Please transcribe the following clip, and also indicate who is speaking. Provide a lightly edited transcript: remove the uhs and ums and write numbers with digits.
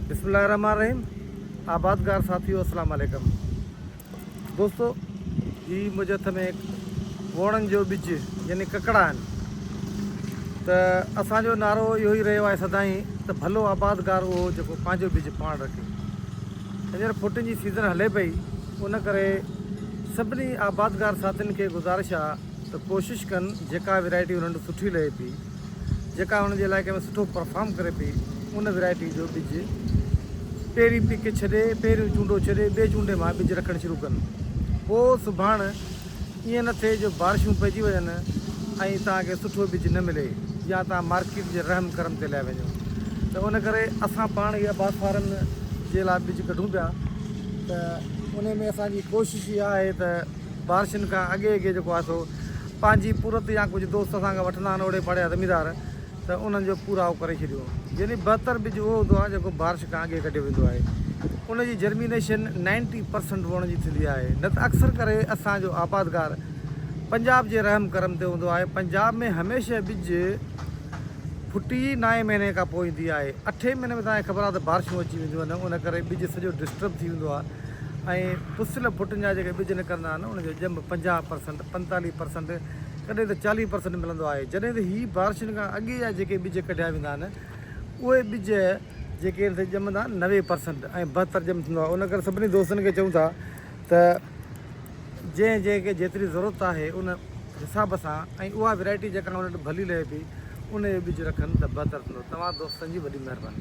Speaker 1: बिस्मिल्लाहिर्रहमानिर्रहीम। आबादगार साथियों, अस्सलाम वालेकुम। दोस्तों, ये मुझे हथ में वणनि जो बिज यानी ककड़ा आहिनि। त असांजो नारो इहो ई रहियो आहे सदाईं त भलो आबादगार उहो जेको पंहिंजो बिज पाण रखे। हींअर फुटनि जी सीज़न हले पई, उन करे सभिनी आबादगार साथियुनि खे गुज़ारिश आहे त कोशिशि कनि जेका वैरायटी उन्हनि सुठी लहे पई, जेका हुनजे इलाइक़े में सुठो परफॉर्म करे पई, उन वैरायटी जो बिज पहिरीं पिक छॾे, पहिरियों चूंडो छॾे, ॿिए चूंडे मां बिज रखणु शुरू कनि। पोइ सुभाणे ईअं न थिए जो बारिशूं पइजी वञनि ऐं तव्हांखे सुठो बिज न मिले या तव्हां मार्केट जे रहम करम ते लाइ वञो। त उन करे असां पाण इहा बाग फारनि जे लाइ बिज कढूं पिया। त उन में असांजी कोशिशि इहा आहे त बारिशुनि खां अॻे जेको आहे सो पंहिंजी पूरत या कुझु दोस्त असांखां वठंदा आहिनि ओड़े पाड़े जा ज़मीदार, त उन्हनि जो पूरा करे छॾियो। यानी बहितर बिज उहो हूंदो आहे जेको बारिश खां अॻे कढियो वेंदो आहे। उनजी जर्मिनेशन 90% वण जी थींदी आहे। न त अक्सर करे असांजो आबादगार पंजाब जे रहम करम ते हूंदो आहे। पंजाब में हमेशह बिज फुटी 9 महीने खां पोइ ईंदी आहे। 8 महीने में तव्हांखे ख़बर आहे त बारिशूं अची वेंदियूं आहिनि, उन करे बिज सॼो डिस्टर्ब थी वेंदो आहे ऐं पुसियल फुटनि जा जेके बिज निकिरंदा आहिनि उनजो ॼम 50%, 45%, कॾहिं त 40% मिलंदो आहे। जॾहिं त हीअ बारिशुनि खां अॻे जा जेके बिज कढिया वेंदा आहिनि उहे बिज जेके ॼमंदा 90% ऐं 72 ॼम थींदो आहे। उन करे सभिनी दोस्तनि खे चऊं था त जंहिंखे जेतिरी ज़रूरत आहे उन हिसाब सां ऐं उहा वैरायटी जेका उन भली लहे पई उन जो बिज रखनि त बहितर थींदो। तव्हां दोस्तनि जी वॾी महिरबानी।